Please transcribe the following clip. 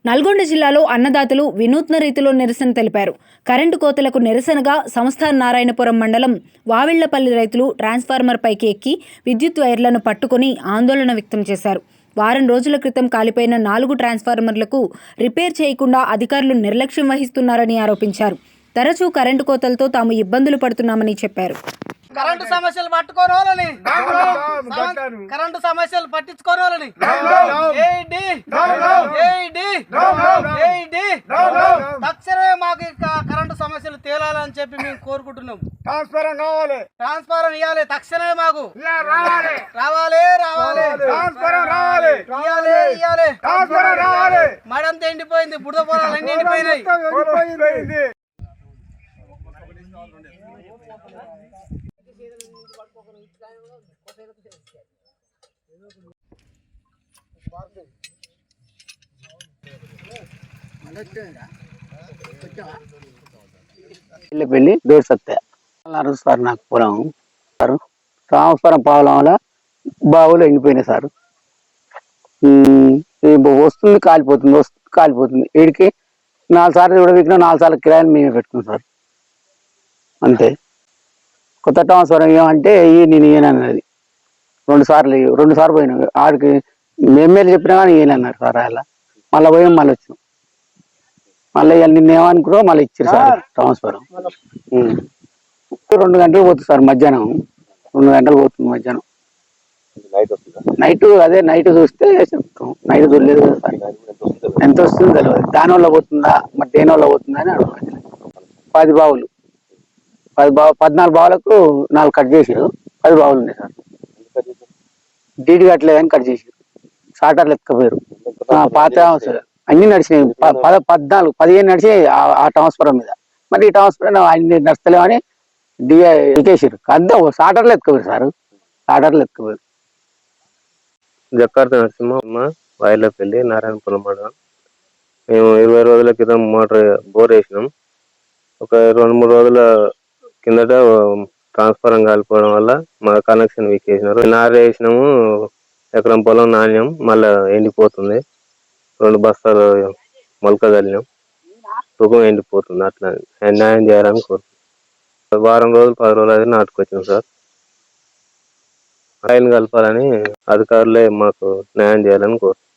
నల్గొండ జిల్లాలో అన్నదాతలు వినూత్న రీతిలో నిరసన తెలిపారు. కరెంటు కోతలకు నిరసనగా సంస్థ నారాయణపురం మండలం వావిళ్లపల్లి రైతులు ట్రాన్స్ఫార్మర్ పైకి ఎక్కి విద్యుత్ వైర్లను పట్టుకుని ఆందోళన వ్యక్తం చేశారు. వారం రోజుల క్రితం కాలిపోయిన 4 ట్రాన్స్ఫార్మర్లకు రిపేర్ చేయకుండా అధికారులు నిర్లక్ష్యం వహిస్తున్నారని ఆరోపించారు. తరచూ కరెంటు కోతలతో తాము ఇబ్బందులు పడుతున్నామని చెప్పారు. కరెంటు సమస్యలు పట్టుకోవాలని కరెంటు సమస్యలు పట్టించుకోవాలని తక్షణమే మాకు కరెంటు సమస్యలు తేలాలని చెప్పి మేము కోరుకుంటున్నాం. ట్రాన్స్ఫారం ఇవ్వాలి, తక్షణమే మాకు రావాలి మడంతా ఎండిపోయింది, బుడద పొలాలు అన్ని ఎండిపోయినాయి. పెళ్లి దూర సత్య సార్ నాకు పొలం సార్ ట్రాన్స్ఫారం పావలం వల్ల బావులు ఎండిపోయినాయి సార్. వస్తుంది కాలిపోతుంది వీడికి 4 సార్లు కూడా వీకినా 4 సార్లు కిరాయిలు మేమే పెట్టుకున్నాం సార్. అంతే. కొత్త ట్రాన్స్ఫారం ఏమంటే నేను ఈయనన్నది 2 సార్లు పోయినా ఆడికి ఎమ్మెల్యే చెప్పినా కానీ ఈయనన్నారు సార్. అలా మళ్ళీ పోయాం, మళ్ళీ వచ్చినాం. మళ్ళీ నిన్న ఏమనుకున్నాం, మళ్ళీ ఇచ్చారు సార్ ట్రాన్స్ఫారం. 2 గంటలు పోతుంది సార్ మధ్యాహ్నం. 2 గంటలు పోతుంది మధ్యాహ్నం. నైట్ చూస్తే చెప్తాం. నైట్ చూడలేదు కదా సార్, ఎంత వస్తుందో తెలియదు. దానివల్ల పోతుందా మరి దేని వల్ల పోతుందా అని అడగదు. 10 బావులు 14 బావులకు 4 కట్ చేసారు. 10 బావులు ఉన్నాయి సార్. డీడీ కట్టలేదని కట్ చేసారు. షార్టర్లు ఎత్తుకపోయారు. పాత అన్ని నడిచినాయి. 15 నడిచినాయి ఆ ట్రాన్స్ఫారం మీద. మరి ఈ ట్రాన్స్ఫారం అన్ని నడుస్తలేమని ఎక్కేసారు. అద్దం షార్టర్లు ఎత్తుకపోయారు సార్. షార్టర్లు ఎత్తుకపోయారు. జకార్త నరసింహ, వాయిలపల్లి, నారాయణపురం మండలం. మేము 20 రోజుల క్రితం బోర్ వేసినాం. ఒక 2-3 రోజుల కిందట ట్రాన్స్ఫారం కాలిపోవడం వల్ల మా కనెక్షన్ వీకేసినారు. నారు వేసినాము, ఎకరం పొలం నాణ్యం మళ్ళీ ఎండిపోతుంది. 2 బస్తాలు మొలక చల్లినాం, సుఖం ఎండిపోతుంది. అట్లా న్యాయం చేయాలని కోరుతున్నాం. వారం రోజులు 10 రోజులు అయితే నాటుకొచ్చాం సార్. రైలు కలపాలని అధికారులే మాకు న్యాయం చేయాలని కోరుతున్నాం.